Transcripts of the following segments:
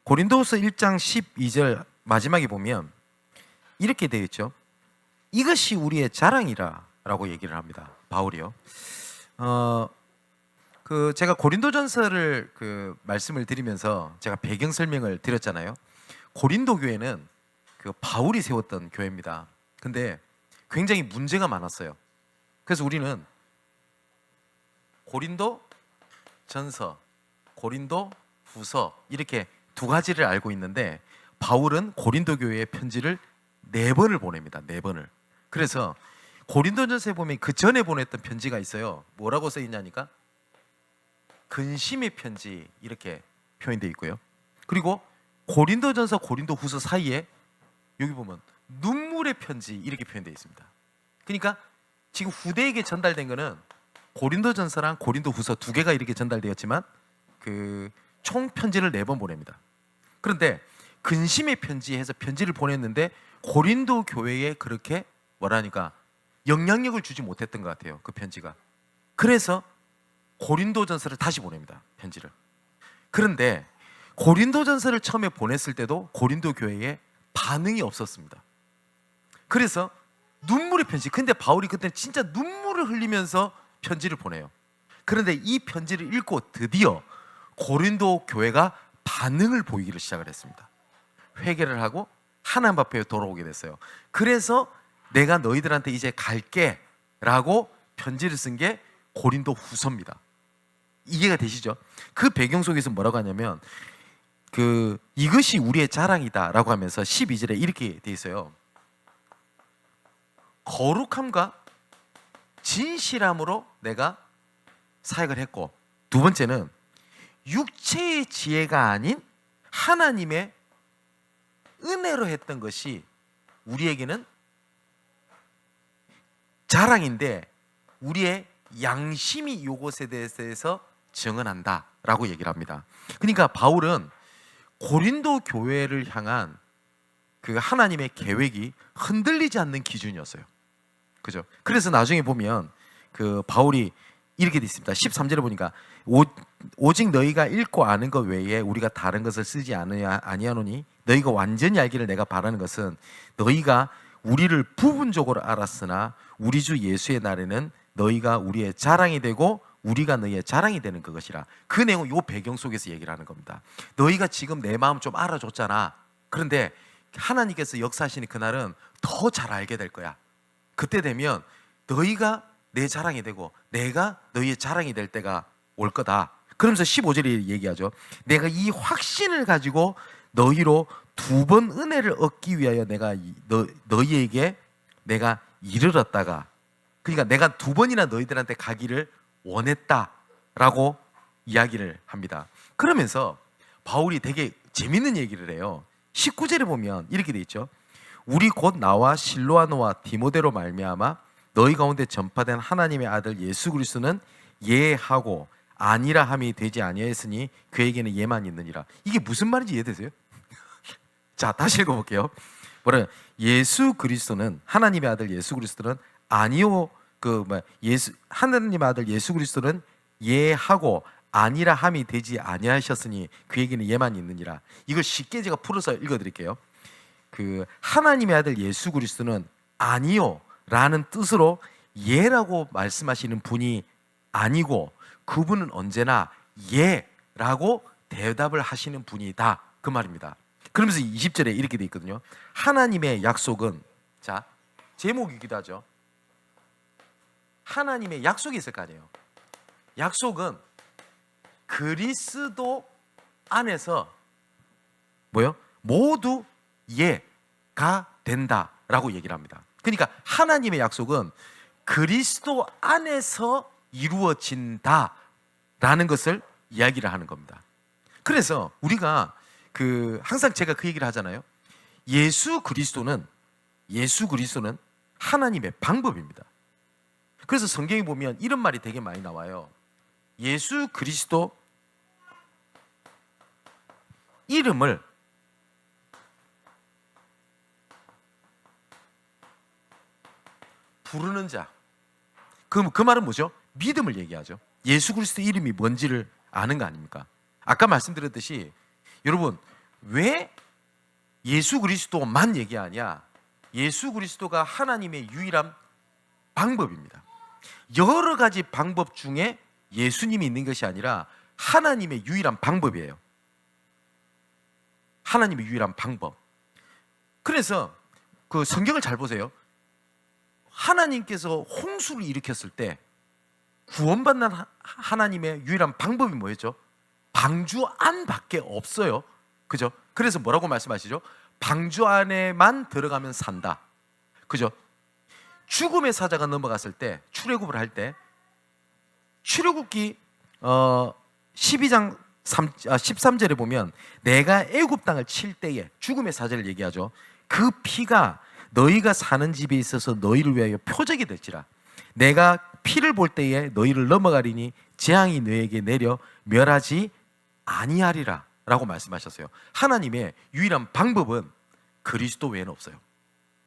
고린도후서 1장 12절 마지막에 보면 이렇게 되어 있죠. 이것이 우리의 자랑이라 라고 얘기를 합니다. 바울이요. 제가 고린도전서를 말씀을 드리면서 제가 배경 설명을 드렸잖아요. 고린도 교회는 바울이 세웠던 교회입니다. 근데 굉장히 문제가 많았어요. 그래서 우리는 고린도 전서, 고린도 후서 이렇게 두 가지를 알고 있는데, 바울은 고린도 교회에 편지를 4번을 보냅니다. 4번을. 그래서 고린도전서에 보면 그 전에 보냈던 편지가 있어요. 뭐라고 써 있냐니까 근심의 편지 이렇게 표현되어 있고요. 그리고 고린도전서, 고린도후서 사이에 여기 보면 눈물의 편지 이렇게 표현되어 있습니다. 그러니까 지금 후대에게 전달된 거는 고린도전서랑 고린도후서 2개가 이렇게 전달되었지만 총 편지를 4번 보냅니다. 그런데 근심의 편지해서 편지를 보냈는데 고린도 교회에 그렇게 뭐라니까 영향력을 주지 못했던 것 같아요. 그 편지가. 그래서 고린도전서를 다시 보냅니다. 편지를. 그런데 고린도전서를 처음에 보냈을 때도 고린도 교회에 반응이 없었습니다. 그래서 눈물의 편지. 근데 바울이 그때 진짜 눈물을 흘리면서 편지를 보내요. 그런데 이 편지를 읽고 드디어 고린도 교회가 반응을 보이기를 시작을 했습니다. 회개를 하고 하나님 앞에 돌아오게 됐어요. 그래서 내가 너희들한테 이제 갈게 라고 편지를 쓴 게 고린도 후서입니다. 이해가 되시죠? 그 배경 속에서 뭐라고 하냐면 이것이 우리의 자랑이다 라고 하면서 12절에 이렇게 돼 있어요. 거룩함과 진실함으로 내가 사역을 했고, 두 번째는 육체의 지혜가 아닌 하나님의 은혜로 했던 것이 우리에게는 자랑인데 우리의 양심이 이것에 대해서 증언한다 라고 얘기를 합니다. 그러니까 바울은 고린도 교회를 향한 하나님의 계획이 흔들리지 않는 기준이었어요. 그죠? 그래서 나중에 보면 바울이 이렇게 돼 있습니다. 13절에 보니까 오직 너희가 읽고 아는 것 외에 우리가 다른 것을 쓰지 아니하노니 너희가 완전히 알기를 내가 바라는 것은 너희가 우리를 부분적으로 알았으나 우리 주 예수의 날에는 너희가 우리의 자랑이 되고 우리가 너희의 자랑이 되는 그것이라. 그 내용 요 배경 속에서 얘기를 하는 겁니다. 너희가 지금 내 마음 좀 알아줬잖아. 그런데 하나님께서 역사하시는 그날은 더 잘 알게 될 거야. 그때 되면 너희가 내 자랑이 되고 내가 너희의 자랑이 될 때가 올 거다. 그러면서 15절에 얘기하죠. 내가 이 확신을 가지고 너희로 2번 은혜를 얻기 위하여 내가 너희에게 내가 이르렀다가, 그러니까 내가 2번이나 너희들한테 가기를 원했다라고 이야기를 합니다. 그러면서 바울이 되게 재밌는 얘기를 해요. 19절에 보면 이렇게 돼 있죠. 우리 곧 나와 실로아노와 디모데로 말미암아 너희 가운데 전파된 하나님의 아들 예수 그리스도는 예하고 아니라 함이 되지 아니하였으니 그에게는 예만 있느니라. 이게 무슨 말인지 이해되세요? 자, 다시 읽어볼게요. 뭐래요? 예수 그리스도는, 하나님의 아들 예수 그리스도는 아니요, 하나님의 아들 예수 그리스도는 예하고 아니라 함이 되지 아니하셨으니 그에게는 예만 있느니라. 이걸 쉽게 제가 풀어서 읽어드릴게요. 하나님의 아들 예수 그리스도는 아니요 라는 뜻으로 예라고 말씀하시는 분이 아니고, 그분은 언제나 예라고 대답을 하시는 분이다, 그 말입니다. 그러면서 20절에 이렇게 돼 있거든요. 하나님의 약속은, 자, 제목이기도 하죠. 하나님의 약속이 있을 거 아니에요. 약속은 그리스도 안에서 모두 예가 된다라고 얘기를 합니다. 그러니까 하나님의 약속은 그리스도 안에서 이루어진다라는 것을 이야기를 하는 겁니다. 그래서 우리가 항상 제가 그 얘기를 하잖아요. 예수 그리스도는 하나님의 방법입니다. 그래서 성경에 보면 이런 말이 되게 많이 나와요. 예수 그리스도 이름을 부르는 자. 그 말은 뭐죠? 믿음을 얘기하죠. 예수 그리스도 이름이 뭔지를 아는 거 아닙니까? 아까 말씀드렸듯이 여러분, 왜 예수 그리스도만 얘기하냐? 예수 그리스도가 하나님의 유일한 방법입니다. 여러 가지 방법 중에 예수님이 있는 것이 아니라 하나님의 유일한 방법이에요. 하나님의 유일한 방법. 그래서 그 성경을 잘 보세요. 하나님께서 홍수를 일으켰을 때 구원받는 하나님의 유일한 방법이 뭐였죠? 방주 안밖에 없어요. 그죠? 그래서 뭐라고 말씀하시죠? 방주 안에만 들어가면 산다. 그죠? 죽음의 사자가 넘어갔을 때, 출애굽을 할 때, 출애굽기 12장 13절에 보면 내가 애굽 땅을 칠 때에, 죽음의 사자를 얘기하죠. 그 피가 너희가 사는 집에 있어서 너희를 위하여 표적이 될지라. 내가 피를 볼 때에 너희를 넘어가리니 재앙이 너희에게 내려 멸하지 아니하리라 라고 말씀하셨어요. 하나님의 유일한 방법은 그리스도 외에는 없어요.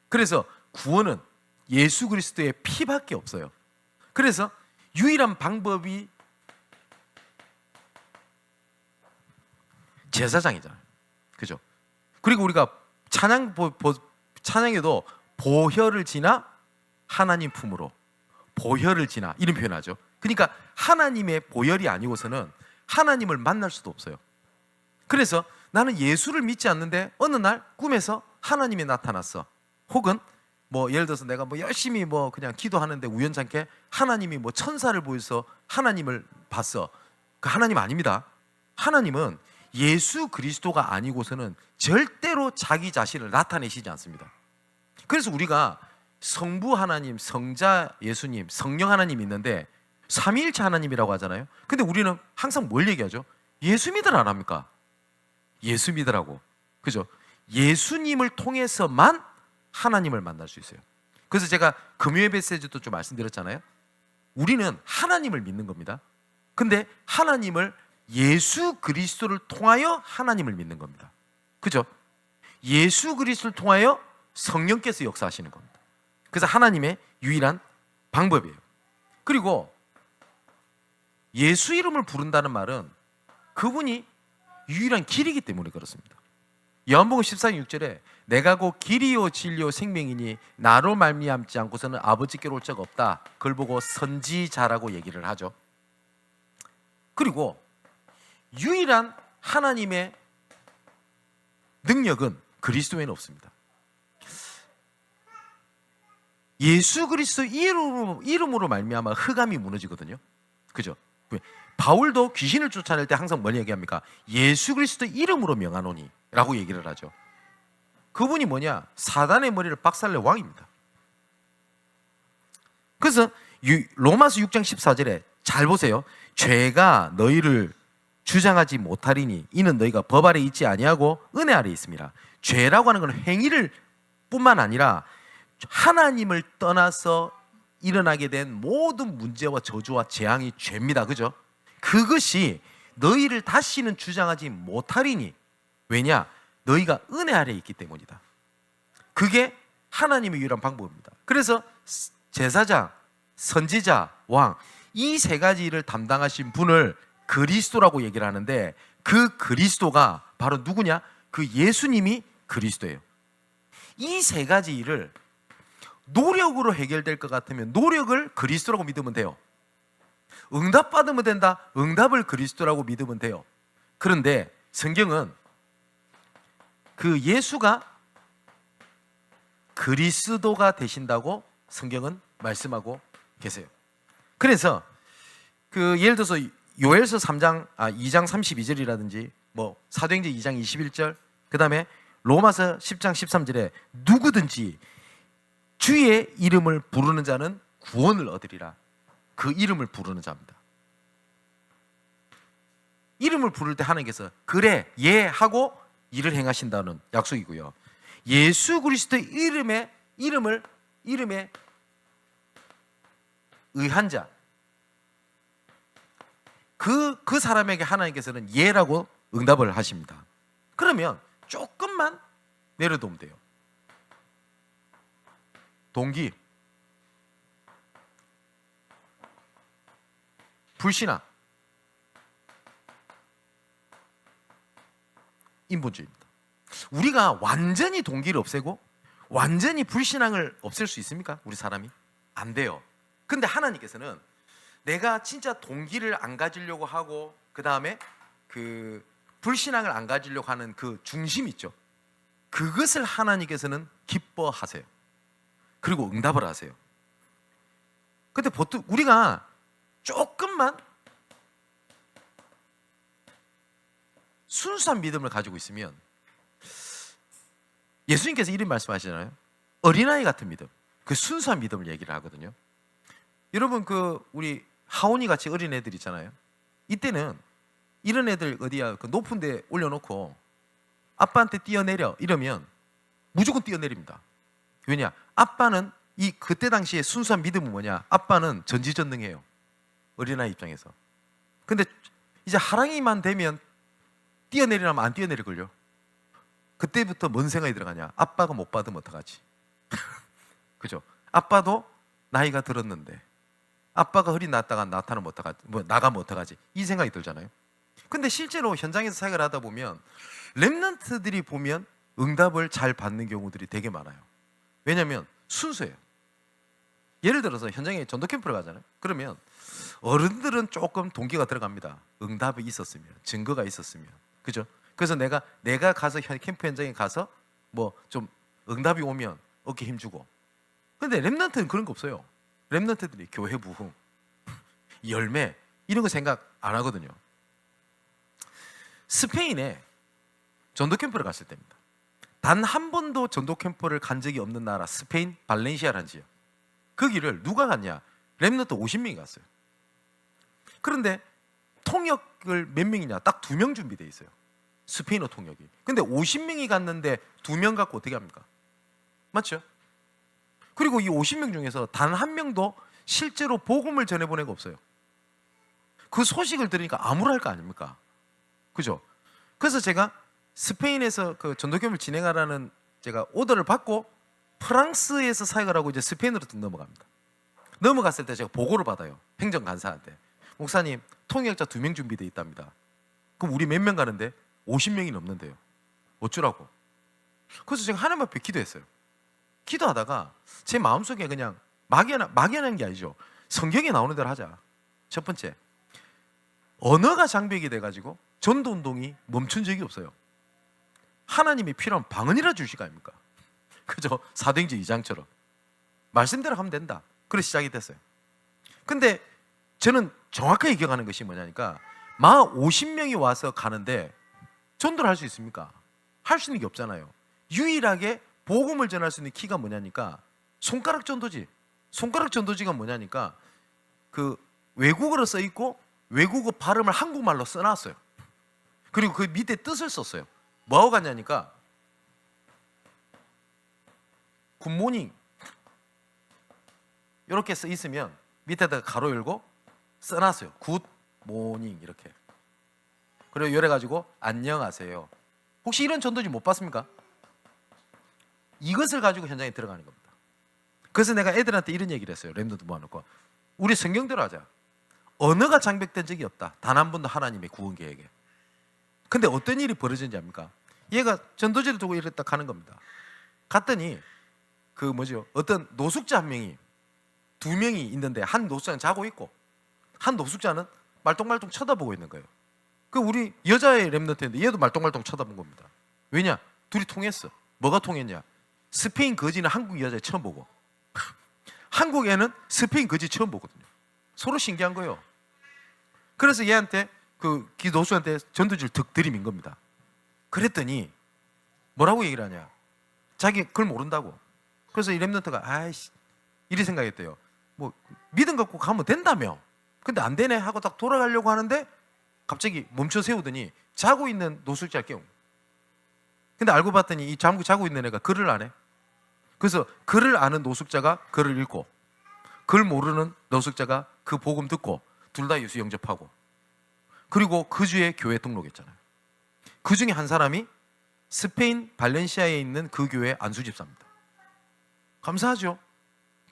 그래서 구원은 예수 그리스도의 피밖에 없어요. 그래서 유일한 방법이 제사장이잖아요. 그죠? 그리고 우리가 찬양에도 보혈을 지나 하나님 품으로, 보혈을 지나 이런 표현하죠. 그러니까 하나님의 보혈이 아니고서는 하나님을 만날 수도 없어요. 그래서 나는 예수를 믿지 않는데 어느 날 꿈에서 하나님이 나타났어. 혹은 뭐 예를 들어서 내가 뭐 열심히 뭐 그냥 기도하는데 우연찮게 하나님이 뭐 천사를 보여서 하나님을 봤어. 그 하나님 아닙니다. 하나님은 예수 그리스도가 아니고서는 절대로 자기 자신을 나타내시지 않습니다. 그래서 우리가 성부 하나님, 성자 예수님, 성령 하나님 있는데 삼위일체 하나님이라고 하잖아요. 근데 우리는 항상 뭘 얘기하죠? 예수 믿으라 안 합니까? 예수 믿으라고. 그죠? 예수님을 통해서만 하나님을 만날 수 있어요. 그래서 제가 금요일 메시지도 좀 말씀드렸잖아요. 우리는 하나님을 믿는 겁니다. 근데 하나님을 예수 그리스도를 통하여 하나님을 믿는 겁니다. 그죠? 예수 그리스도를 통하여 성령께서 역사하시는 겁니다. 그래서 하나님의 유일한 방법이에요. 그리고 예수 이름을 부른다는 말은 그분이 유일한 길이기 때문에 그렇습니다. 요한복음 14장 6절에 내가 곧 길이요 진리요 생명이니 나로 말미암지 않고서는 아버지께로 올 적 없다. 그걸 보고 선지자라고 얘기를 하죠. 그리고 유일한 하나님의 능력은 그리스도에는 없습니다. 예수 그리스도 이름으로 말미암아 흑암이 무너지거든요. 그죠? 바울도 귀신을 쫓아낼 때 항상 뭘 얘기합니까? 예수 그리스도 이름으로 명하노니 라고 얘기를 하죠. 그분이 뭐냐? 사단의 머리를 박살낼 왕입니다. 그래서 로마서 6장 14절에 잘 보세요. 죄가 너희를 주장하지 못하리니 이는 너희가 법 아래 있지 아니하고 은혜 아래 있습니다. 죄라고 하는 건 행위를 뿐만 아니라 하나님을 떠나서 일어나게 된 모든 문제와 저주와 재앙이 죄입니다. 그죠? 그것이 너희를 다시는 주장하지 못하리니 왜냐? 너희가 은혜 아래 있기 때문이다. 그게 하나님의 유일한 방법입니다. 그래서 제사장, 선지자, 왕 이 세 가지를 담당하신 분을 그리스도라고 얘기를 하는데 그 그리스도가 바로 누구냐? 그 예수님이 그리스도예요. 이 세 가지 일을 노력으로 해결될 것 같으면 노력을 그리스도라고 믿으면 돼요. 응답 받으면 된다. 응답을 그리스도라고 믿으면 돼요. 그런데 성경은 그 예수가 그리스도가 되신다고 성경은 말씀하고 계세요. 그래서 그 예를 들어서 요엘서 2장 32절이라든지 뭐 사도행전 2장 21절 그다음에 로마서 10장 13절에 누구든지 주의 이름을 부르는 자는 구원을 얻으리라. 그 이름을 부르는 자입니다. 이름을 부를 때 하나님께서 그래 예 하고 일을 행하신다는 약속이고요. 예수 그리스도의 이름에 의한 자 그 사람에게 하나님께서는 예라고 응답을 하십니다. 그러면 조금만 내려놓으면 돼요. 동기 불신앙, 인본주의입니다. 우리가 완전히 동기를 없애고 완전히 불신앙을 없앨 수 있습니까? 우리 사람이? 안 돼요. 근데 하나님께서는 내가 진짜 동기를 안 가지려고 하고 그 다음에 그 불신앙을 안 가지려고 하는 그 중심 있죠. 그것을 하나님께서는 기뻐하세요. 그리고 응답을 하세요. 근데 보통 우리가 조금만 순수한 믿음을 가지고 있으면, 예수님께서 이런 말씀하시잖아요. 어린아이 같은 믿음, 그 순수한 믿음을 얘기를 하거든요. 여러분 그 우리 하온이 같이 어린 애들 있잖아요. 이때는 이런 애들 어디야 그 높은 데 올려놓고 아빠한테 뛰어내려 이러면 무조건 뛰어내립니다. 왜냐? 아빠는 이 그때 당시에 순수한 믿음은 뭐냐? 아빠는 전지전능해요. 어린아이 입장에서. 근데 이제 하랑이만 되면 뛰어내리라면 안 뛰어내릴걸요. 그때부터 뭔 생각이 들어가냐? 아빠가 못 받으면 어떡하지? 그죠? 아빠도 나이가 들었는데 아빠가 허리 났다가 나타나면 어떡하지? 나가면 어떡하지? 이 생각이 들잖아요. 근데 실제로 현장에서 사역을 하다 보면 렘넌트들이 보면 응답을 잘 받는 경우들이 되게 많아요. 왜냐하면 순수해요. 예를 들어서 현장에 전도 캠프를 가잖아요. 그러면 어른들은 조금 동기가 들어갑니다. 응답이 있었으면, 증거가 있었으면, 그죠? 그래서 내가 가서 캠프 현장에 가서 뭐 좀 응답이 오면 어깨 힘주고. 근데 렘넌트는 그런 거 없어요. 렘넌트들이 교회 부흥, 열매 이런 거 생각 안 하거든요. 스페인에 전도 캠프를 갔을 때입니다. 단 한 번도 전도 캠프를 간 적이 없는 나라 스페인 발렌시아라는 지역. 거기를 누가 갔냐? 렘넌트 50명이 갔어요. 그런데 통역을 몇 명이냐? 딱 2명 준비되어 있어요. 스페인어 통역이. 근데 50명이 갔는데 2명 갖고 어떻게 합니까? 맞죠? 그리고 이 50명 중에서 단 한 명도 실제로 복음을 전해보낸 거 없어요. 그 소식을 들으니까 암울할 거 아닙니까? 그죠? 그래서 제가 스페인에서 그 전도교회를 진행하라는 제가 오더를 받고 프랑스에서 사역을 하고 이제 스페인으로 넘어갑니다. 넘어갔을 때 제가 보고를 받아요. 행정간사한테. 목사님, 통역자 2명 준비되어 있답니다. 그럼 우리 몇 명 가는데? 50명이 넘는데요. 어쩌라고? 그래서 제가 하나님 앞에 기도했어요. 기도하다가 제 마음속에 그냥 막연한 게 아니죠. 성경에 나오는 대로 하자. 첫 번째, 언어가 장벽이 돼가지고 전도운동이 멈춘 적이 없어요. 하나님이 필요한 방언이라 주실 거 아닙니까? 그죠? 사도행전 2장처럼 말씀대로 하면 된다. 그래 시작이 됐어요. 근데 저는 정확하게 기억하는 것이 뭐냐니까 50명이 와서 가는데 전도를 할 수 있습니까? 할 수 있는 게 없잖아요. 유일하게 복음을 전할 수 있는 키가 뭐냐니까 손가락 전도지. 손가락 전도지가 뭐냐니까 그 외국어로 써 있고 외국어 발음을 한국말로 써놨어요. 그리고 그 밑에 뜻을 썼어요. 뭐하고 갔냐니까 굿모닝 이렇게 써 있으면 밑에다가 가로 열고 써놨어요. 굿모닝 이렇게. 그리고 열어가지고 안녕하세요. 혹시 이런 전도지 못 봤습니까? 이것을 가지고 현장에 들어가는 겁니다. 그래서 내가 애들한테 이런 얘기를 했어요. 렘넌트 모아놓고 우리 성경대로 하자. 언어가 장벽된 적이 없다. 단 한 번도 하나님의 구원 계획에. 근데 어떤 일이 벌어졌는지 압니까? 얘가 전도지를 두고 이랬다 가는 겁니다. 갔더니 어떤 노숙자 한 명이 2명이 있는데 한 노숙자는 자고 있고 한 노숙자는 말똥말똥 쳐다보고 있는 거예요. 그 우리 여자의 렘넌트인데 얘도 말똥말똥 쳐다본 겁니다. 왜냐? 둘이 통했어. 뭐가 통했냐? 스페인 거지는 한국 여자 처음 보고 한국 애는 스페인 거지 처음 보거든요. 서로 신기한 거예요. 그래서 얘한테 그 노숙자한테 전도지를 득 들이민 겁니다. 그랬더니 뭐라고 얘기를 하냐? 자기 그걸 모른다고. 그래서 이 렘넌트가 아이씨 이리 생각했대요. 뭐 믿음 갖고 가면 된다며. 근데 안 되네 하고 딱 돌아가려고 하는데 갑자기 멈춰 세우더니 자고 있는 노숙자를 깨운. 근데 알고 봤더니 이 자고 있는 애가 글을 안 해. 그래서 글을 아는 노숙자가 글을 읽고 글 모르는 노숙자가 그 복음 듣고 둘 다 예수 영접하고 그리고 그 주에 교회 등록했잖아요. 그 중에 한 사람이 스페인 발렌시아에 있는 그 교회 안수집사입니다. 감사하죠.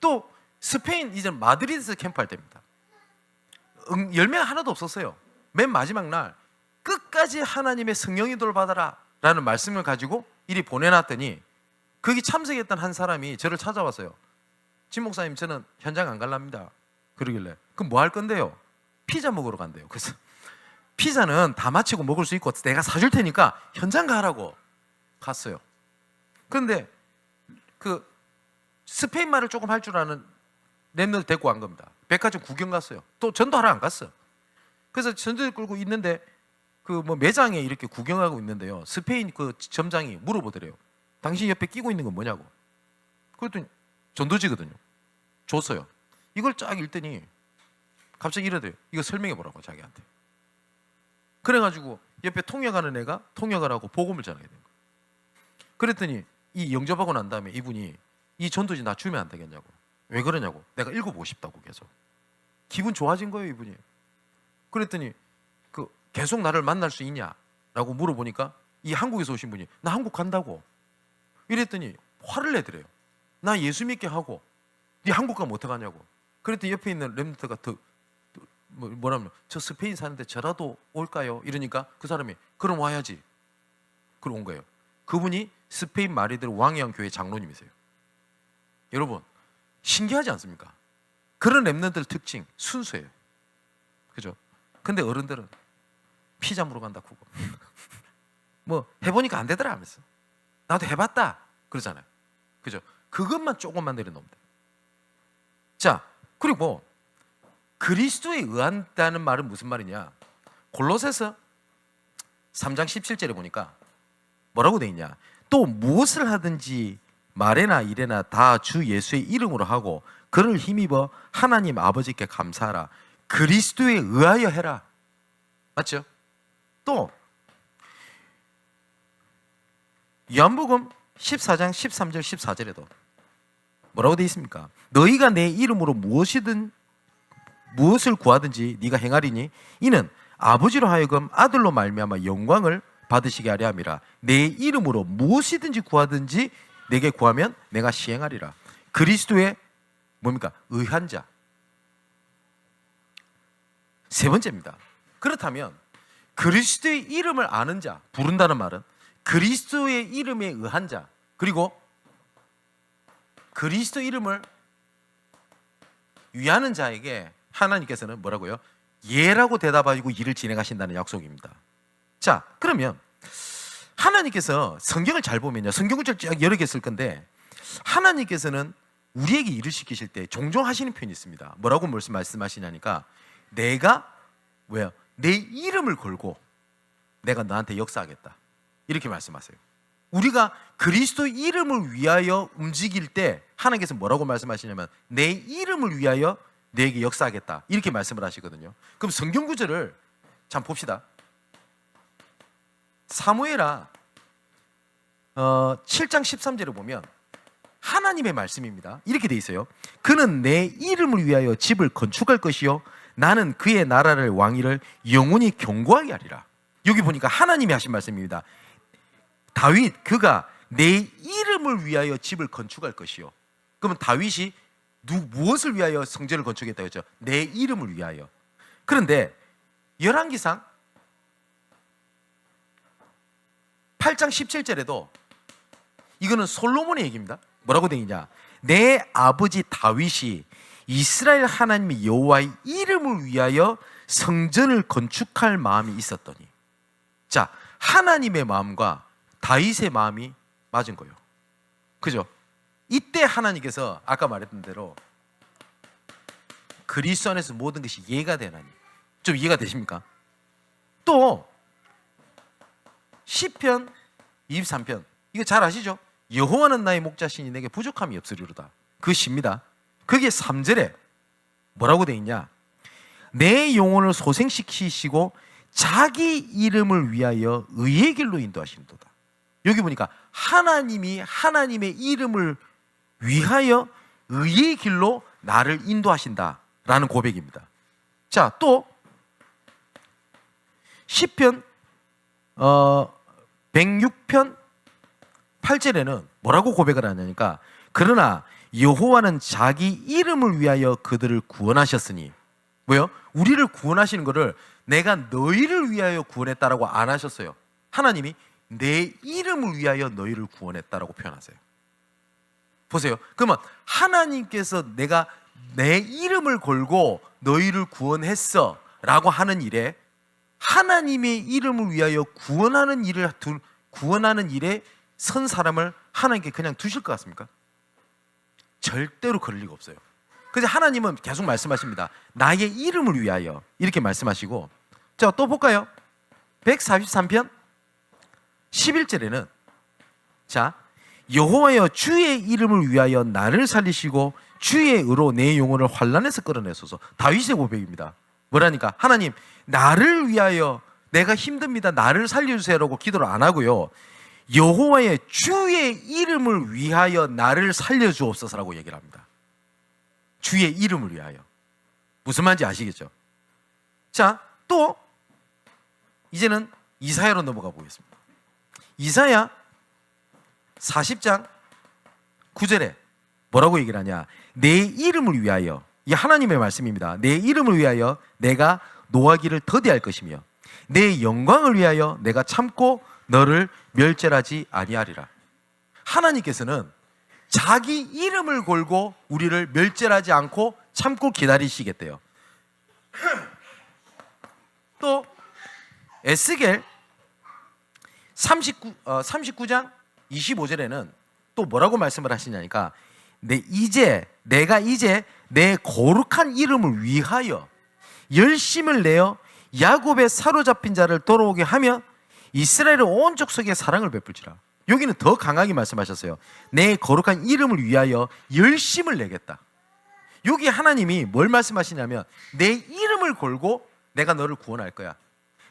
또 스페인 이제 마드리드에서 캠프할 때입니다. 열매가 하나도 없었어요. 맨 마지막 날 끝까지 하나님의 성령인도를 받아라 라는 말씀을 가지고 이리 보내놨더니 거기 참석했던 한 사람이 저를 찾아왔어요. 진 목사님, 저는 현장 안 갈랍니다. 그러길래 그럼 뭐 할 건데요? 피자 먹으러 간대요. 그래서 피자는 다 마치고 먹을 수 있고 내가 사줄 테니까 현장 가라고 갔어요. 그런데 그 스페인 말을 조금 할 줄 아는 랩너를 데리고 간 겁니다. 백화점 구경 갔어요. 또 전도하러 안 갔어. 그래서 전도를 끌고 있는데 그 뭐 매장에 이렇게 구경하고 있는데요. 스페인 그 점장이 물어보더래요. 당신 옆에 끼고 있는 건 뭐냐고. 그랬더니 전도지거든요. 줬어요. 이걸 쫙 읽더니 갑자기 이러대요. 이거 설명해 보라고 자기한테. 그래가지고 옆에 통역하는 애가 통역하라고 복음을 전하게 된 거예요. 그랬더니 이 영접하고 난 다음에 이분이 이 전도지 나 주면 안 되겠냐고. 왜 그러냐고. 내가 읽어보고 싶다고 계속. 기분 좋아진 거예요 이분이. 그랬더니 그 계속 나를 만날 수 있냐라고 물어보니까 이 한국에서 오신 분이 나 한국 간다고. 이랬더니 화를 내더래요. 나 예수 믿게 하고 네 한국 가면 어떡하냐고. 그랬더니 옆에 있는 렘넌트가 뭐라면 저 스페인 사는데 저라도 올까요? 이러니까 그 사람이 그럼 와야지. 그럼 온 거예요. 그분이 스페인 마리들 왕이양 교회 장로님이세요. 여러분 신기하지 않습니까? 그런 렘넌트들 특징 순수해요. 그죠? 근데 어른들은 피자 먹으러 간다 그거. 뭐 해보니까 안 되더라 하면서 나도 해봤다 그러잖아요. 그죠? 그것만 조금만 내려놓으면 돼요. 자, 그리고 그리스도에 의한다는 말은 무슨 말이냐? 골로새서 3장 17절에 보니까 뭐라고 돼 있냐? 또 무엇을 하든지 말에나 일에나 다 주 예수의 이름으로 하고 그를 힘입어 하나님 아버지께 감사하라. 그리스도에 의하여 해라. 맞죠? 또 요한복음 14장 13절 14절에도 뭐라고 돼 있습니까? 너희가 내 이름으로 무엇을 구하든지 네가 행하리니 이는 아버지로 하여금 아들로 말미암아 영광을 받으시게 하려 함이라. 내 이름으로 무엇이든지 구하든지 내게 구하면 내가 시행하리라. 그리스도의 뭡니까? 의한 자. 세 번째입니다. 그렇다면 그리스도의 이름을 아는 자, 부른다는 말은 그리스도의 이름에 의한 자, 그리고 그리스도 이름을 위하는 자에게 하나님께서는 뭐라고요? 예라고 대답하시고 일을 진행하신다는 약속입니다. 자, 그러면 하나님께서 성경을 잘 보면요, 성경을 쫙 여러 개 쓸 건데 하나님께서는 우리에게 일을 시키실 때 종종 하시는 표현이 있습니다. 뭐라고 말씀하시냐니까 내가 왜요? 내 이름을 걸고 내가 너한테 역사하겠다 이렇게 말씀하세요. 우리가 그리스도 이름을 위하여 움직일 때 하나님께서 뭐라고 말씀하시냐면 내 이름을 위하여 너에게 역사하겠다 이렇게 말씀을 하시거든요. 그럼 성경 구절을 잠 봅시다. 사무엘하 7장 13절을 보면 하나님의 말씀입니다. 이렇게 돼 있어요. 그는 내 이름을 위하여 집을 건축할 것이요 나는 그의 나라를 왕위를 영원히 견고하게 하리라. 여기 보니까 하나님이 하신 말씀입니다. 다윗 그가 내 이름을 위하여 집을 건축할 것이요. 그러면 다윗이 무엇을 위하여 성전을 건축했다고 했죠? 내 이름을 위하여. 그런데 열왕기상 8장 17절에도 이거는 솔로몬의 얘기입니다. 뭐라고 되어 있냐? 내 아버지 다윗이 이스라엘 하나님의 여호와의 이름을 위하여 성전을 건축할 마음이 있었더니. 자, 하나님의 마음과 다윗의 마음이 맞은 거예요. 그죠? 이때 하나님께서 아까 말했던 대로 그리스도 안에서 모든 것이 이해가 되나니. 좀 이해가 되십니까? 또 시편 23편 이거 잘 아시죠? 여호와는 나의 목자시니 내게 부족함이 없으리로다. 그 시입니다. 거기에 3절에 뭐라고 돼 있냐? 내 영혼을 소생시키시고 자기 이름을 위하여 의의 길로 인도하시는도다. 여기 보니까 하나님이 하나님의 이름을 위하여 의의 길로 나를 인도하신다라는 고백입니다. 자, 또 시편 106편 8절에는 뭐라고 고백을 하냐니까 그러나 여호와는 자기 이름을 위하여 그들을 구원하셨으니 뭐요? 우리를 구원하시는 것을 내가 너희를 위하여 구원했다라고 안 하셨어요. 하나님이 내 이름을 위하여 너희를 구원했다라고 표현하세요. 보세요. 그러면 하나님께서 내가 내 이름을 걸고 너희를 구원했어 라고 하는 일에 하나님의 이름을 위하여 구원하는 일에 선 사람을 하나님께 그냥 두실 것 같습니까? 절대로 그럴 리가 없어요. 그래서 하나님은 계속 말씀하십니다. 나의 이름을 위하여 이렇게 말씀하시고, 자, 또 볼까요? 143편 11절에는 자, 여호와여 주의 이름을 위하여 나를 살리시고 주의 의로 내 영혼을 환난에서 끌어내소서. 다윗의 고백입니다. 뭐라니까? 하나님, 나를 위하여, 내가 힘듭니다, 나를 살려주세요라고 기도를 안 하고요, 여호와의 주의 이름을 위하여 나를 살려주옵소서라고 얘기를 합니다. 주의 이름을 위하여. 무슨 말인지 아시겠죠? 자, 또 이제는 이사야로 넘어가 보겠습니다. 이사야 40장 9절에 뭐라고 얘기를 하냐? 내 이름을 위하여, 이 하나님의 말씀입니다. 내 이름을 위하여 내가 노하기를 더디할 것이며 내 영광을 위하여 내가 참고 너를 멸절하지 아니하리라. 하나님께서는 자기 이름을 걸고 우리를 멸절하지 않고 참고 기다리시겠대요. 또 에스겔 39장 25절에는 또 뭐라고 말씀을 하시냐니까, 내가 이제 내 거룩한 이름을 위하여 열심을 내어 야곱의 사로잡힌 자를 돌아오게 하며 이스라엘의 온 족속에 사랑을 베풀지라. 여기는 더 강하게 말씀하셨어요. 내 거룩한 이름을 위하여 열심을 내겠다. 여기 하나님이 뭘 말씀하시냐면, 내 이름을 걸고 내가 너를 구원할 거야,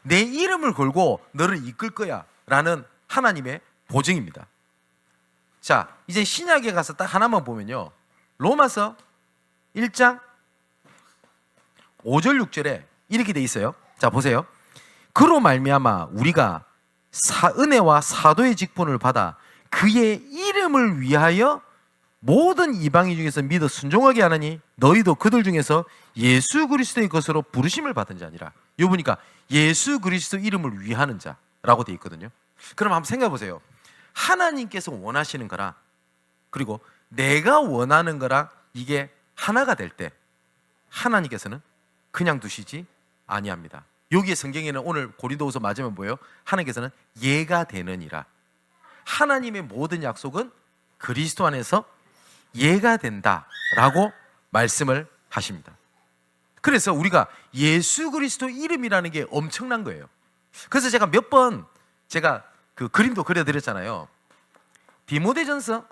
내 이름을 걸고 너를 이끌 거야 라는 하나님의 보증입니다. 자, 이제 신약에 가서 딱 하나만 보면요, 로마서 1장 5절 6절에 이렇게 돼 있어요. 자, 보세요. 그로 말미암아 우리가 은혜와 사도의 직분을 받아 그의 이름을 위하여 모든 이방인 중에서 믿어 순종하게 하나니 너희도 그들 중에서 예수 그리스도의 것으로 부르심을 받은 자니라. 여기 보니까 예수 그리스도 이름을 위하는 자라고 돼 있거든요. 그럼 한번 생각해 보세요. 하나님께서 원하시는 거랑 그리고 내가 원하는 거랑 이게 하나가 될 때 하나님께서는 그냥 두시지 아니합니다. 여기에 성경에는 오늘 고린도후서 맞으면 뭐예요? 하나님께서는 예가 되느니라. 하나님의 모든 약속은 그리스도 안에서 예가 된다라고 말씀을 하십니다. 그래서 우리가 예수 그리스도 이름이라는 게 엄청난 거예요. 그래서 제가 몇 번 그 그림도 그려드렸잖아요. 디모데전서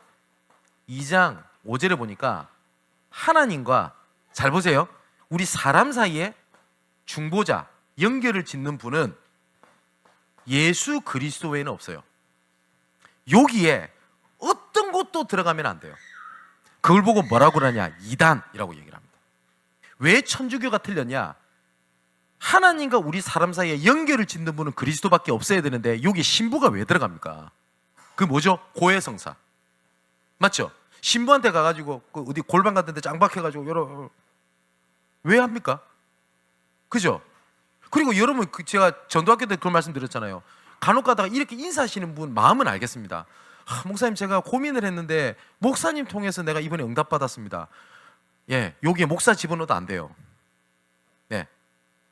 2장 5절에 보니까 하나님과, 잘 보세요, 우리 사람 사이에 중보자, 연결을 짓는 분은 예수 그리스도 외에는 없어요. 여기에 어떤 것도 들어가면 안 돼요. 그걸 보고 뭐라고 그러냐? 이단이라고 얘기를 합니다. 왜 천주교가 틀렸냐? 하나님과 우리 사람 사이에 연결을 짓는 분은 그리스도밖에 없어야 되는데 여기 신부가 왜 들어갑니까? 그 뭐죠? 고해성사. 맞죠? 신부한테 가가지고 어디 골방 같은 데 짱박해가지고 왜 합니까? 그죠? 그리고 여러분, 제가 전도학교 때 그런 말씀 드렸잖아요. 간혹 가다가 이렇게 인사하시는 분 마음은 알겠습니다. 목사님, 제가 고민을 했는데 목사님 통해서 내가 이번에 응답받았습니다. 예, 여기에 목사 집어넣어도 안 돼요. 네.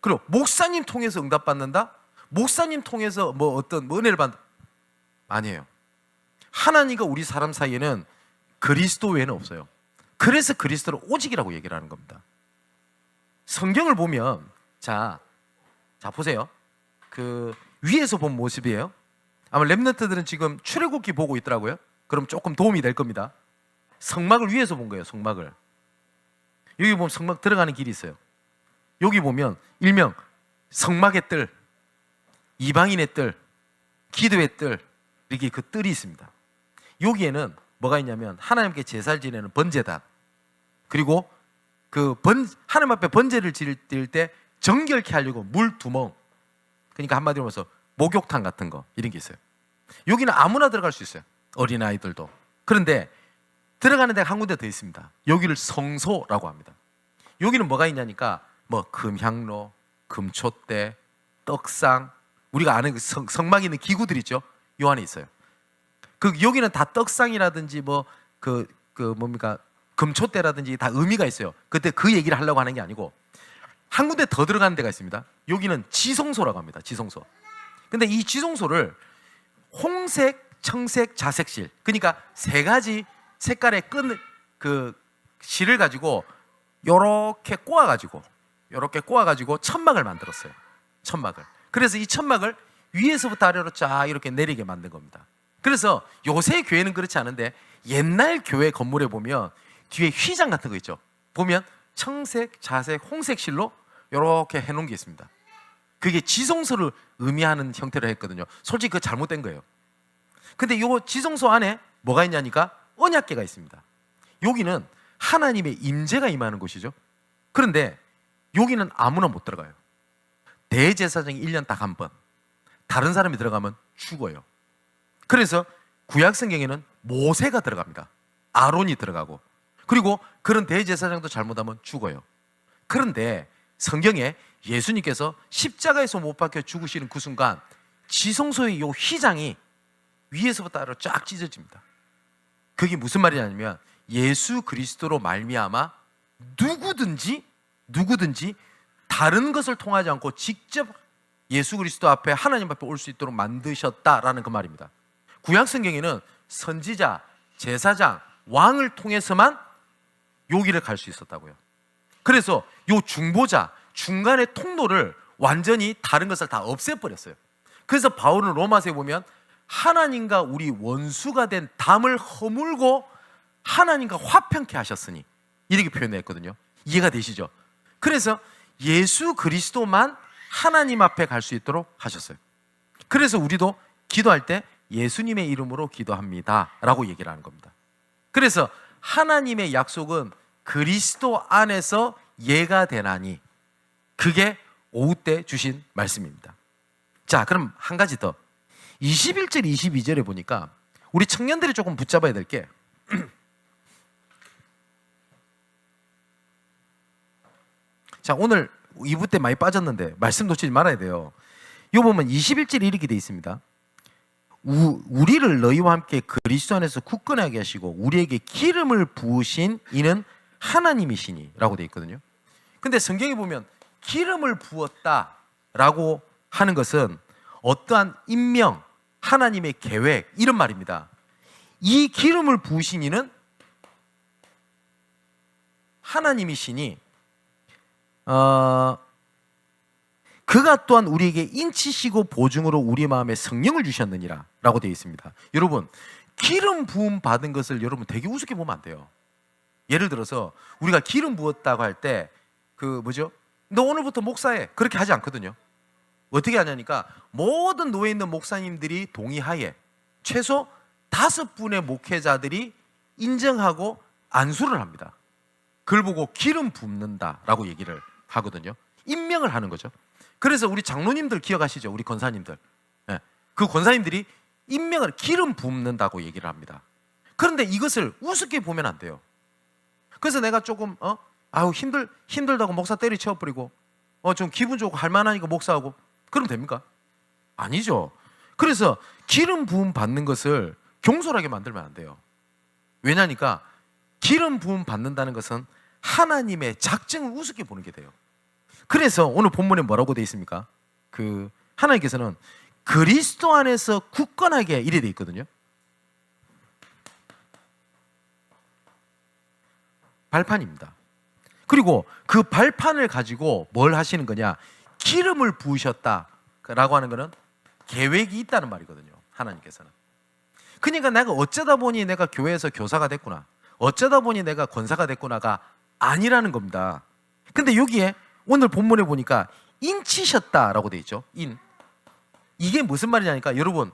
그리고 목사님 통해서 응답받는다? 목사님 통해서 어떤 은혜를 받는다? 아니에요. 하나님과 우리 사람 사이에는 그리스도 외에는 없어요. 그래서 그리스도를 오직이라고 얘기를 하는 겁니다. 성경을 보면 자 보세요. 그 위에서 본 모습이에요. 아마 랩런트들은 지금 출애굽기 보고 있더라고요. 그럼 조금 도움이 될 겁니다. 성막을 위에서 본 거예요. 성막을. 여기 보면 성막 들어가는 길이 있어요. 여기 보면 일명 성막의 뜰, 이방인의 뜰, 기도의 뜰, 이렇게 그 뜰이 있습니다. 여기에는 뭐가 있냐면 하나님께 제사를 지내는 번제단, 그리고 하나님 앞에 번제를 드릴 때 정결케 하려고 물두멍, 그러니까 한마디로 말해서 목욕탕 같은 거, 이런 게 있어요. 여기는 아무나 들어갈 수 있어요. 어린아이들도. 그런데 들어가는 데가 한 군데 더 있습니다. 여기를 성소라고 합니다. 여기는 뭐가 있냐니까 뭐 금향로, 금촛대, 떡상, 우리가 아는 그 성막 있는 기구들 있죠. 요 안에 있어요. 그 여기는 다 떡상이라든지 뭐 뭡니까 금촛대라든지 다 의미가 있어요. 그때 그 얘기를 하려고 하는 게 아니고 한 군데 더 들어가는 데가 있습니다. 여기는 지성소라고 합니다. 지성소. 근데 이 지성소를 홍색, 청색, 자색실, 그러니까 세 가지 색깔의 그 실을 가지고 요렇게 꼬아가지고 천막을 만들었어요. 천막을. 그래서 이 천막을 위에서부터 아래로 쫙 이렇게 내리게 만든 겁니다. 그래서 요새 교회는 그렇지 않은데 옛날 교회 건물에 보면 뒤에 휘장 같은 거 있죠. 보면 청색, 자색, 홍색 실로 이렇게 해놓은 게 있습니다. 그게 지성소를 의미하는 형태로 했거든요. 솔직히 그거 잘못된 거예요. 근데 이 지성소 안에 뭐가 있냐니까 언약궤가 있습니다. 여기는 하나님의 임재가 임하는 곳이죠. 그런데 여기는 아무나 못 들어가요. 대제사장이 1년 딱 한 번, 다른 사람이 들어가면 죽어요. 그래서 구약 성경에는 모세가 들어갑니다. 아론이 들어가고, 그리고 그런 대제사장도 잘못하면 죽어요. 그런데 성경에 예수님께서 십자가에서 못 박혀 죽으시는 그 순간 지성소의 이 휘장이 위에서부터 아래로 쫙 찢어집니다. 그게 무슨 말이냐면 예수 그리스도로 말미암아 누구든지 다른 것을 통하지 않고 직접 예수 그리스도 앞에 하나님 앞에 올 수 있도록 만드셨다라는 그 말입니다. 구약 성경에는 선지자, 제사장, 왕을 통해서만 여기를 갈 수 있었다고요. 그래서 요 중보자, 중간의 통로를 완전히 다른 것을 다 없애버렸어요. 그래서 바울은 로마서에 보면 하나님과 우리 원수가 된 담을 허물고 하나님과 화평케 하셨으니 이렇게 표현했거든요. 이해가 되시죠? 그래서 예수 그리스도만 하나님 앞에 갈 수 있도록 하셨어요. 그래서 우리도 기도할 때 예수님의 이름으로 기도합니다 라고 얘기를 하는 겁니다. 그래서 하나님의 약속은 그리스도 안에서 예가 되나니, 그게 오후 때 주신 말씀입니다. 자, 그럼 한 가지 더, 21절 22절에 보니까 우리 청년들이 조금 붙잡아야 될 게 자, 오늘 2부 때 많이 빠졌는데 말씀 놓치지 말아야 돼요. 요 보면 21절에 이렇게 돼 있습니다. 우리를 너희와 함께 그리스도 안에서 굳건하게 하시고 우리에게 기름을 부으신 이는 하나님이시니 라고 돼 있거든요. 근데 성경에 보면 기름을 부었다라고 하는 것은 어떠한 임명, 하나님의 계획, 이런 말입니다. 이 기름을 부으신 이는 하나님이시니 그가 또한 우리에게 인치시고 보증으로 우리 마음에 성령을 주셨느니라 라고 되어 있습니다. 여러분, 기름 부음 받은 것을 여러분 되게 우습게 보면 안 돼요. 예를 들어서 우리가 기름 부었다고 할 때 너 오늘부터 목사해, 그렇게 하지 않거든요. 어떻게 하냐니까 모든 노예 있는 목사님들이 동의하에 최소 5분의 목회자들이 인정하고 안수를 합니다. 그걸 보고 기름 붓는다라고 얘기를 하거든요. 임명을 하는 거죠. 그래서 우리 장로님들 기억하시죠? 우리 권사님들. 네. 그 권사님들이 임명을 기름 붓는다고 얘기를 합니다. 그런데 이것을 우습게 보면 안 돼요. 그래서 내가 조금 힘들다고 목사 때리쳐버리고 좀 기분 좋고 할 만하니까 목사하고 그러면 됩니까? 아니죠. 그래서 기름 부음 받는 것을 경솔하게 만들면 안 돼요. 왜냐니까 기름 부음 받는다는 것은 하나님의 작정을 우습게 보는 게 돼요. 그래서 오늘 본문에 뭐라고 되어 있습니까? 하나님께서는 그리스도 안에서 굳건하게 이래 되어 있거든요. 발판입니다. 그리고 그 발판을 가지고 뭘 하시는 거냐? 기름을 부으셨다라고 하는 것은 계획이 있다는 말이거든요. 하나님께서는. 그러니까 내가 어쩌다 보니 내가 교회에서 교사가 됐구나, 어쩌다 보니 내가 권사가 됐구나가 아니라는 겁니다. 근데 여기에 오늘 본문에 보니까 인치셨다라고 돼 있죠. 이게 무슨 말이냐니까 여러분,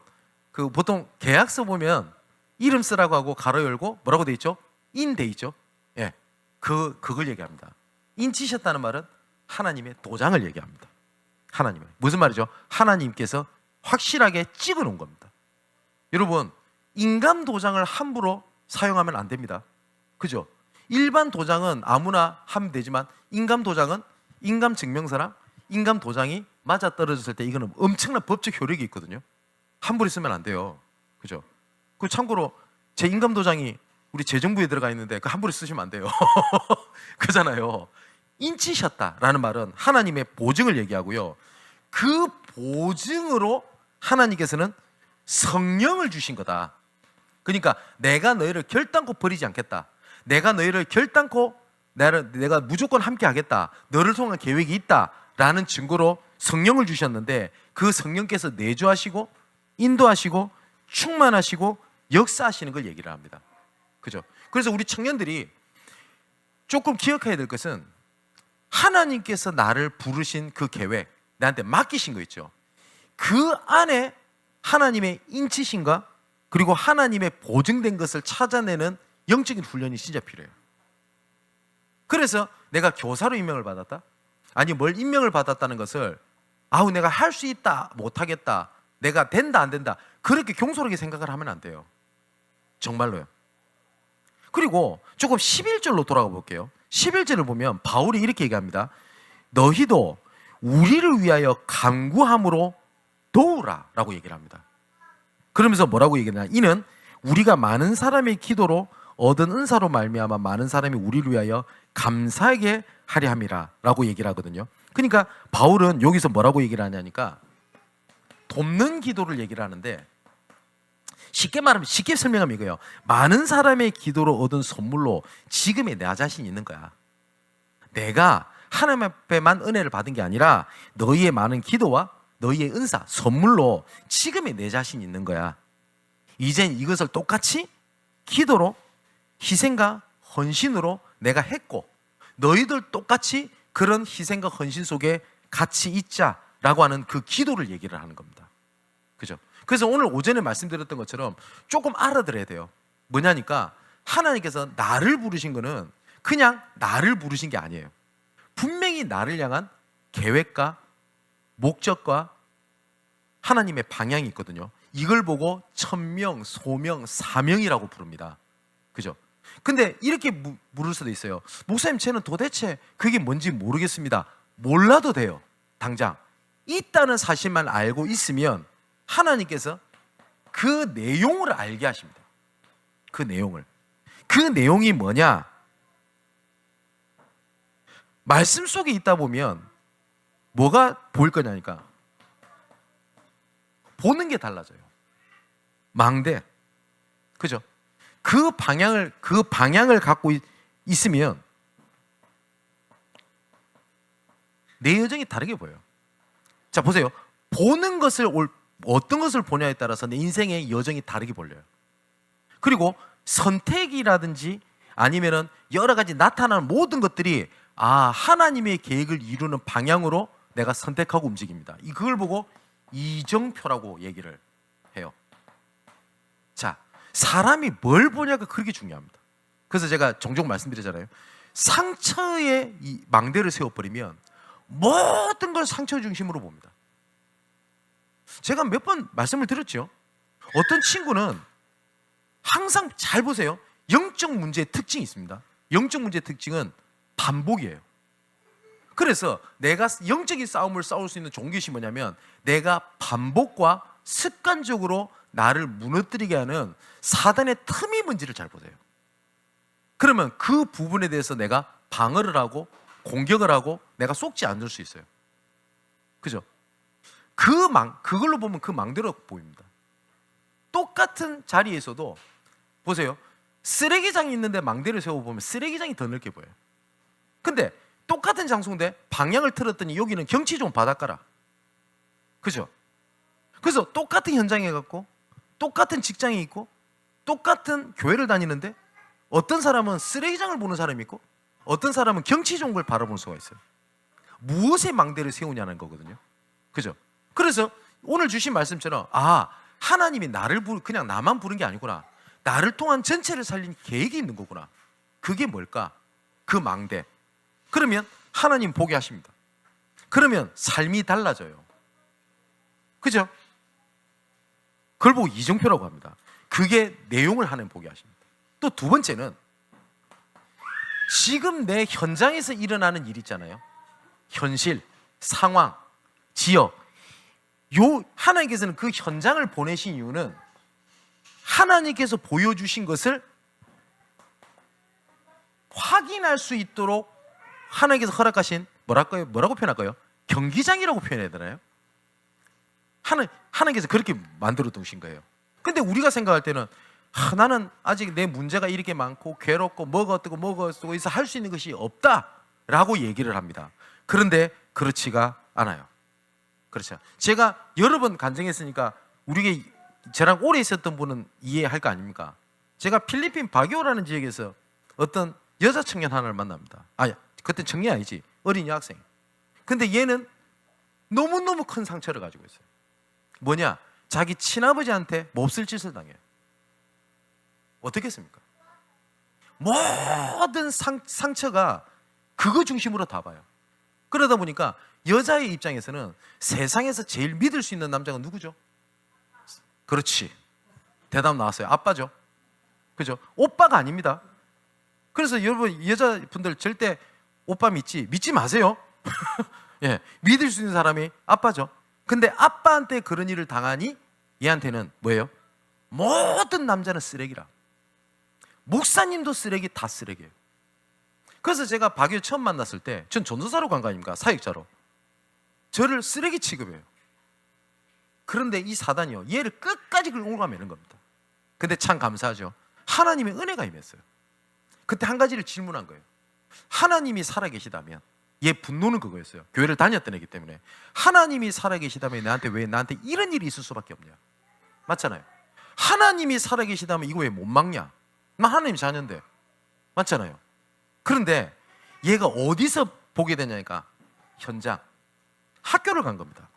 보통 계약서 보면 이름 쓰라고 하고 가로 열고 뭐라고 돼 있죠? 인 돼 있죠. 예, 그걸 얘기합니다. 인치셨다는 말은 하나님의 도장을 얘기합니다. 하나님의 무슨 말이죠? 하나님께서 확실하게 찍어 놓은 겁니다. 여러분, 인간 도장을 함부로 사용하면 안 됩니다. 그죠? 일반 도장은 아무나 하면 되지만 인간 도장은 인감증명서랑 인감도장이 맞아떨어졌을 때 이거는 엄청난 법적 효력이 있거든요. 함부로 쓰면 안 돼요. 그죠? 그 참고로 제 인감도장이 우리 재정부에 들어가 있는데 그 함부로 쓰시면 안 돼요. 그잖아요. 인치셨다라는 말은 하나님의 보증을 얘기하고요. 그 보증으로 하나님께서는 성령을 주신 거다. 그러니까 내가 너희를 결단코 버리지 않겠다. 내가 너희를 결단코 내가 무조건 함께 하겠다. 너를 통한 계획이 있다라는 증거로 성령을 주셨는데 그 성령께서 내주하시고 인도하시고 충만하시고 역사하시는 걸 얘기를 합니다. 그죠? 그래서 우리 청년들이 조금 기억해야 될 것은 하나님께서 나를 부르신 그 계획, 나한테 맡기신 거 있죠. 그 안에 하나님의 인치심과 그리고 하나님의 보증된 것을 찾아내는 영적인 훈련이 진짜 필요해요. 그래서 내가 교사로 임명을 받았다? 아니 뭘 임명을 받았다는 것을 아우 내가 할 수 있다, 못하겠다, 내가 된다 안 된다 그렇게 경솔하게 생각을 하면 안 돼요. 정말로요. 그리고 조금 11절로 돌아가 볼게요. 11절을 보면 바울이 이렇게 얘기합니다. 너희도 우리를 위하여 간구함으로 도우라 라고 얘기를 합니다. 그러면서 뭐라고 얘기하냐, 이는 우리가 많은 사람의 기도로 얻은 은사로 말미암아 많은 사람이 우리를 위하여 감사하게 하려 함이라 라고 얘기를 하거든요. 그러니까 바울은 여기서 뭐라고 얘기를 하냐니까 돕는 기도를 얘기를 하는데 쉽게 설명하면 이거예요. 많은 사람의 기도로 얻은 선물로 지금의 나 자신이 있는 거야. 내가 하나님 앞에만 은혜를 받은 게 아니라 너희의 많은 기도와 너희의 은사, 선물로 지금의 내 자신이 있는 거야. 이젠 이것을 똑같이 기도로 희생과 헌신으로 내가 했고 너희들 똑같이 그런 희생과 헌신 속에 같이 있자라고 하는 그 기도를 얘기를 하는 겁니다. 그죠? 그래서 오늘 오전에 말씀드렸던 것처럼 조금 알아들어야 돼요. 뭐냐니까 하나님께서 나를 부르신 거는 그냥 나를 부르신 게 아니에요. 분명히 나를 향한 계획과 목적과 하나님의 방향이 있거든요. 이걸 보고 천명, 소명, 사명이라고 부릅니다. 그죠? 근데 이렇게 물을 수도 있어요. 목사님, 저는 도대체 그게 뭔지 모르겠습니다. 몰라도 돼요. 당장 있다는 사실만 알고 있으면 하나님께서 그 내용을 알게 하십니다. 그 내용이 뭐냐? 말씀 속에 있다 보면 뭐가 보일 거냐니까 보는 게 달라져요. 망대. 그죠? 그 방향을 갖고 있으면 내 여정이 다르게 보여요. 자, 보세요. 보는 것을 어떤 것을 보냐에 따라서 내 인생의 여정이 다르게 보여요. 그리고 선택이라든지 아니면은 여러 가지 나타나는 모든 것들이 하나님의 계획을 이루는 방향으로 내가 선택하고 움직입니다. 그걸 보고 이정표라고 얘기를 해요. 자, 사람이 뭘 보냐가 그렇게 중요합니다. 그래서 제가 종종 말씀드리잖아요. 상처에 이 망대를 세워버리면 모든 걸 상처 중심으로 봅니다. 제가 몇 번 말씀을 드렸죠. 어떤 친구는 항상 잘 보세요. 영적 문제의 특징이 있습니다. 영적 문제의 특징은 반복이에요. 그래서 내가 영적인 싸움을 싸울 수 있는 종교시 뭐냐면 내가 반복과 습관적으로 나를 무너뜨리게 하는 사단의 틈이 뭔지를 잘 보세요. 그러면 그 부분에 대해서 내가 방어를 하고 공격을 하고 내가 속지 않을 수 있어요. 그죠? 그걸로 보면 그 망대로 보입니다. 똑같은 자리에서도 보세요. 쓰레기장이 있는데 망대를 세워보면 쓰레기장이 더 넓게 보여요. 근데 똑같은 장소인데 방향을 틀었더니 여기는 경치 좋은 바닷가라. 그죠? 그래서 똑같은 현장에 갖고 똑같은 직장에 있고 똑같은 교회를 다니는데 어떤 사람은 쓰레기장을 보는 사람이 있고 어떤 사람은 경치 좋은 걸 바라볼 수가 있어요. 무엇에 망대를 세우냐는 거거든요. 그죠? 그래서 오늘 주신 말씀처럼 하나님이 나를 그냥 나만 부른 게 아니구나. 나를 통한 전체를 살린 계획이 있는 거구나. 그게 뭘까? 그 망대. 그러면 하나님 보게 하십니다. 그러면 삶이 달라져요. 그죠? 그걸 보고 이정표라고 합니다. 그게 내용을 하나님 보게 하십니다. 또 두 번째는 지금 내 현장에서 일어나는 일 있잖아요. 현실, 상황, 지역, 요 하나님께서는 그 현장을 보내신 이유는 하나님께서 보여주신 것을 확인할 수 있도록 하나님께서 허락하신 뭐라고 표현할까요? 경기장이라고 표현해야 되나요? 하나님께서 그렇게 만들어 두신 거예요. 근데 우리가 생각할 때는 나는 아직 내 문제가 이렇게 많고 괴롭고 뭐가 어떻고 뭐가 어떻고 해서 할 수 있는 것이 없다라고 얘기를 합니다. 그런데 그렇지가 않아요. 그렇죠. 제가 여러 번 간증했으니까 우리가 저랑 오래 있었던 분은 이해할 거 아닙니까? 제가 필리핀 바교라는 지역에서 어떤 여자 청년 하나를 만납니다. 그때 청년 아니지, 어린 여학생. 근데 얘는 너무너무 큰 상처를 가지고 있어요. 뭐냐? 자기 친아버지한테 몹쓸 짓을 당해요. 어떻게 했습니까? 모든 상처가 그거 중심으로 다 봐요. 그러다 보니까 여자의 입장에서는 세상에서 제일 믿을 수 있는 남자가 누구죠? 그렇지, 대답 나왔어요. 아빠죠. 그죠? 오빠가 아닙니다. 그래서 여러분 여자분들 절대 오빠 믿지 마세요. 예, 믿을 수 있는 사람이 아빠죠. 근데 아빠한테 그런 일을 당하니 얘한테는 뭐예요? 모든 남자는 쓰레기라. 목사님도 쓰레기, 다 쓰레기예요. 그래서 제가 박유를 처음 만났을 때 전 전도사로 간 거 아닙니까? 사역자로. 저를 쓰레기 취급해요. 그런데 이 사단이요, 얘를 끝까지 끌고 가면 겁니다. 근데 참 감사하죠. 하나님의 은혜가 임했어요. 그때 한 가지를 질문한 거예요. 하나님이 살아계시다면, 얘 분노는 그거였어요. 교회를 다녔던 애기 때문에 하나님이 살아계시다면 왜 나한테 이런 일이 있을 수밖에 없냐? 맞잖아요. 하나님이 살아계시다면 이거 왜 못 막냐? 나 하나님 자녀인데. 맞잖아요. 그런데 얘가 어디서 보게 되냐니까 현장, 학교를 간 겁니다.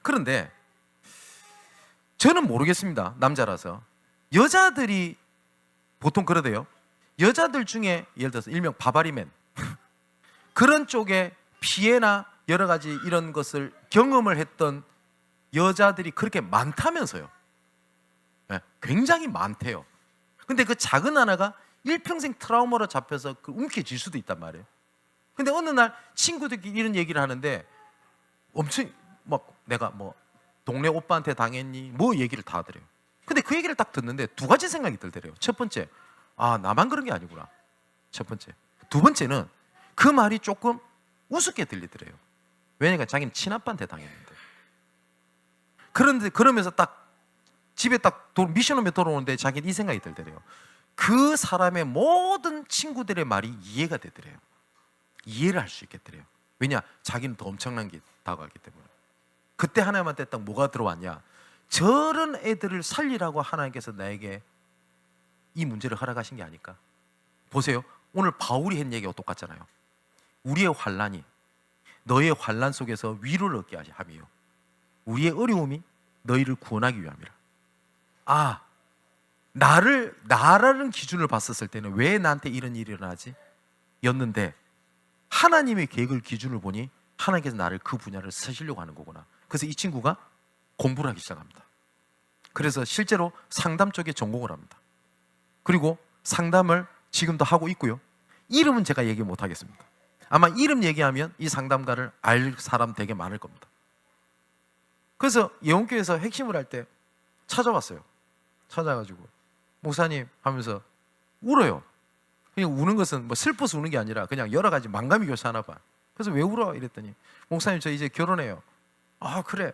그런데 저는 모르겠습니다. 남자라서. 여자들이 보통 그러대요. 여자들 중에 예를 들어서 일명 바바리맨 그런 쪽에 피해나 여러 가지 이런 것을 경험을 했던 여자들이 그렇게 많다면서요. 네, 굉장히 많대요. 근데 그 작은 하나가 일평생 트라우마로 잡혀서 움켜쥘 수도 있단 말이에요. 근데 어느 날 친구들끼리 이런 얘기를 하는데 엄청 내가 동네 오빠한테 당했니? 얘기를 다 하더래요. 근데 그 얘기를 딱 듣는데 두 가지 생각이 들더래요. 첫 번째, 나만 그런 게 아니구나. 첫 번째. 두 번째는 그 말이 조금 우습게 들리더래요. 왜냐면 자기는 친아빠한테 당했는데. 그런데 그러면서 딱 집에 딱 미션홈에 돌아오는데 자기는 이 생각이 들더래요. 그 사람의 모든 친구들의 말이 이해가 되더래요. 이해를 할 수 있겠더래요. 왜냐? 자기는 더 엄청난 게 다가왔기 때문에. 그때 하나님한테 딱 뭐가 들어왔냐? 저런 애들을 살리라고 하나님께서 나에게 이 문제를 허락하신 게 아닐까? 보세요. 오늘 바울이 한 얘기가 똑같잖아요. 우리의 환난이 너의 환난 속에서 위로를 얻게 하며 우리의 어려움이 너희를 구원하기 위함이라. 나라는 기준을 봤었을 때는 왜 나한테 이런 일이 일어나지? 였는데 하나님의 계획을 기준을 보니 하나님께서 나를 그 분야를 쓰시려고 하는 거구나. 그래서 이 친구가 공부를 하기 시작합니다. 그래서 실제로 상담 쪽에 전공을 합니다. 그리고 상담을 지금도 하고 있고요. 이름은 제가 얘기 못 하겠습니다. 아마 이름 얘기하면 이 상담가를 알 사람 되게 많을 겁니다. 그래서 예원교회에서 핵심을 할 때 찾아왔어요. 찾아가지고 목사님 하면서 울어요. 그냥 우는 것은 슬퍼서 우는 게 아니라 그냥 여러 가지 만감이 교차하나 봐. 그래서 왜 울어? 이랬더니 목사님 저 이제 결혼해요. 그래.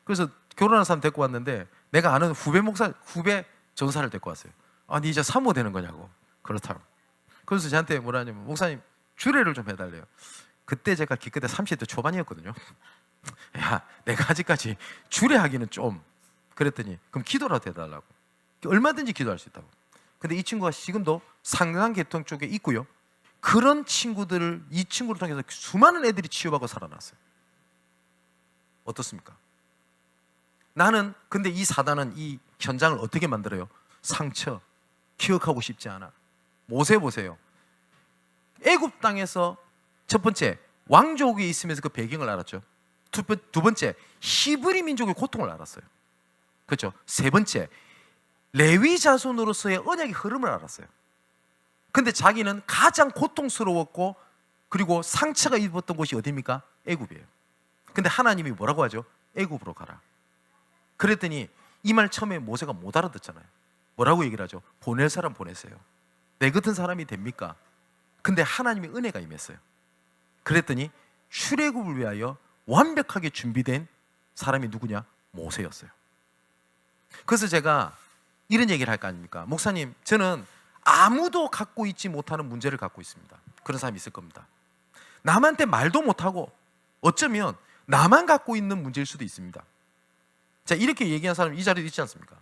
그래서 결혼한 사람 데리고 왔는데 내가 아는 후배 전사를 데리고 왔어요. 네 이제 사모 되는 거냐고. 그렇다고. 그래서 저한테 뭐라 하냐면 목사님 주례를 좀 해달래요. 그때 제가 기껏해 30대 초반이었거든요. 야, 내가 아직까지 주례하기는 좀. 그랬더니 그럼 기도라도 해달라고. 얼마든지 기도할 수 있다고. 근데 이 친구가 지금도 상강계통 쪽에 있고요. 그런 친구들을 이 친구를 통해서 수많은 애들이 치유받고 살아났어요. 어떻습니까? 근데 이 사단은 이 현장을 어떻게 만들어요? 상처, 기억하고 싶지 않아. 모세 보세요. 애굽 땅에서 첫 번째 왕족이 있으면서 그 배경을 알았죠. 두 번째 히브리 민족의 고통을 알았어요. 그렇죠. 세 번째 레위 자손으로서의 언약의 흐름을 알았어요. 근데 자기는 가장 고통스러웠고 그리고 상처가 입었던 곳이 어디입니까? 애굽이에요. 근데 하나님이 뭐라고 하죠? 애굽으로 가라. 그랬더니 이 말 처음에 모세가 못 알아듣잖아요. 뭐라고 얘기를 하죠? 보낼 사람 보내세요. 내 같은 사람이 됩니까? 근데 하나님의 은혜가 임했어요. 그랬더니 출애굽을 위하여 완벽하게 준비된 사람이 누구냐? 모세였어요. 그래서 제가 이런 얘기를 할 거 아닙니까? 목사님, 저는 아무도 갖고 있지 못하는 문제를 갖고 있습니다. 그런 사람이 있을 겁니다. 남한테 말도 못하고 어쩌면 나만 갖고 있는 문제일 수도 있습니다. 자, 이렇게 얘기한 사람 이 자리에 있지 않습니까?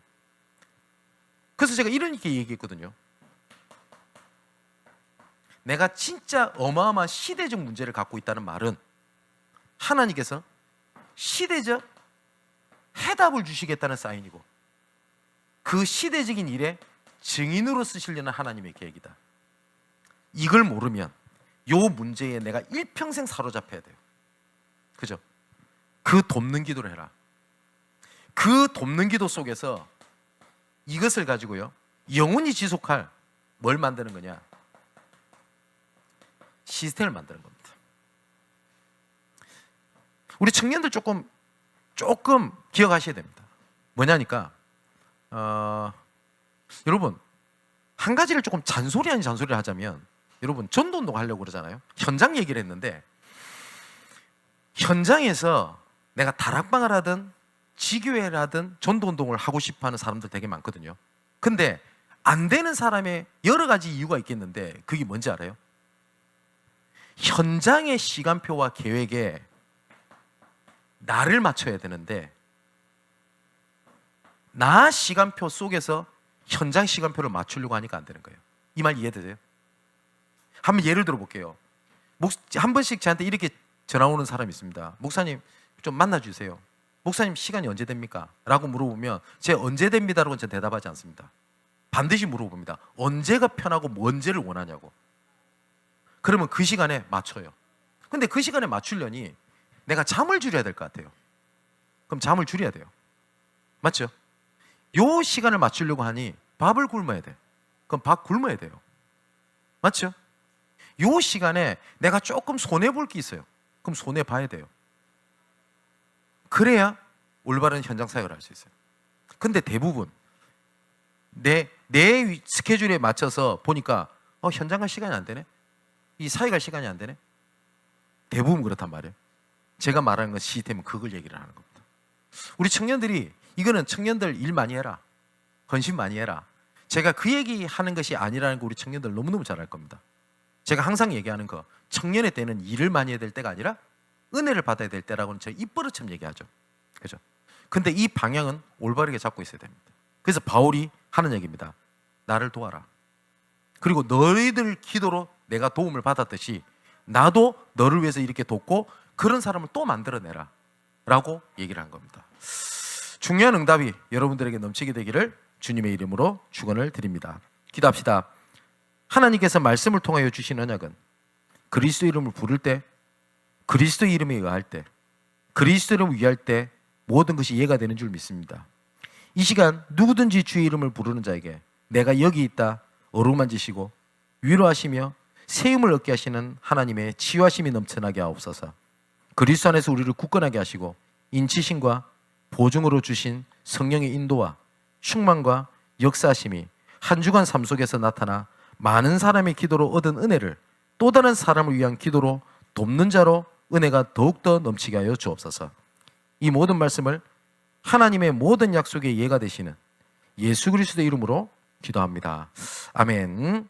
그래서 제가 이렇게 얘기했거든요. 내가 진짜 어마어마한 시대적 문제를 갖고 있다는 말은 하나님께서 시대적 해답을 주시겠다는 사인이고, 그 시대적인 일에 증인으로 쓰시려는 하나님의 계획이다. 이걸 모르면 요 문제에 내가 일평생 사로잡혀야 돼요. 그죠? 그 돕는 기도를 해라. 그 돕는 기도 속에서 이것을 가지고요, 영원히 지속할 뭘 만드는 거냐? 시스템을 만드는 겁니다. 우리 청년들 조금 기억하셔야 됩니다. 뭐냐니까 여러분, 한 가지를 조금 잔소리 아닌 잔소리를 하자면, 여러분 전도운동 하려고 그러잖아요. 현장 얘기를 했는데, 현장에서 내가 다락방을 하든 지교회를 하든 전도운동을 하고 싶어하는 사람들 되게 많거든요. 근데 안 되는 사람의 여러 가지 이유가 있겠는데, 그게 뭔지 알아요? 현장의 시간표와 계획에 나를 맞춰야 되는데, 나 시간표 속에서 현장 시간표를 맞추려고 하니까 안 되는 거예요. 이 말 이해되세요? 한번 예를 들어 볼게요. 한 번씩 저한테 이렇게 전화 오는 사람이 있습니다. 목사님 좀 만나주세요. 목사님 시간이 언제 됩니까? 라고 물어보면 제 언제 됩니다라고는 제가 대답하지 않습니다. 반드시 물어봅니다. 언제가 편하고 언제를 원하냐고. 그러면 그 시간에 맞춰요. 근데 그 시간에 맞추려니 내가 잠을 줄여야 될 것 같아요. 그럼 잠을 줄여야 돼요. 맞죠? 요 시간을 맞추려고 하니 밥을 굶어야 돼. 그럼 밥 굶어야 돼요. 맞죠? 요 시간에 내가 조금 손해볼 게 있어요. 그럼 손해봐야 돼요. 그래야 올바른 현장 사역을 할 수 있어요. 근데 대부분 내 스케줄에 맞춰서 보니까 현장 갈 시간이 안 되네? 이 사회 갈 시간이 안 되네? 대부분 그렇단 말이에요. 제가 말하는 건 시스템은 그걸 얘기를 하는 겁니다. 우리 청년들이, 이거는 청년들 일 많이 해라, 헌신 많이 해라, 제가 그 얘기하는 것이 아니라는 거 우리 청년들 너무너무 잘 알 겁니다. 제가 항상 얘기하는 거, 청년의 때는 일을 많이 해야 될 때가 아니라 은혜를 받아야 될 때라고는 제가 입버릇처럼 얘기하죠. 그죠? 근데 이 방향은 올바르게 잡고 있어야 됩니다. 그래서 바울이 하는 얘기입니다. 나를 도와라. 그리고 너희들 기도로 내가 도움을 받았듯이 나도 너를 위해서 이렇게 돕고 그런 사람을 또 만들어내라 라고 얘기를 한 겁니다. 중요한 응답이 여러분들에게 넘치게 되기를 주님의 이름으로 축원을 드립니다. 기도합시다. 하나님께서 말씀을 통하여 주신 언약은 그리스도 이름을 부를 때, 그리스도 이름에 의할 때, 그리스도 이름을 위할 때 모든 것이 이해가 되는 줄 믿습니다. 이 시간 누구든지 주의 이름을 부르는 자에게 내가 여기 있다 어루만지시고 위로하시며 세움을 얻게 하시는 하나님의 치유하심이 넘쳐나게 하옵소서. 그리스도 안에서 우리를 굳건하게 하시고 인치심과 보증으로 주신 성령의 인도와 충만과 역사하심이 한 주간 삶 속에서 나타나 많은 사람의 기도로 얻은 은혜를 또 다른 사람을 위한 기도로 돕는 자로 은혜가 더욱더 넘치게 하여 주옵소서. 이 모든 말씀을 하나님의 모든 약속의 예가 되시는 예수 그리스도의 이름으로 기도합니다. 아멘.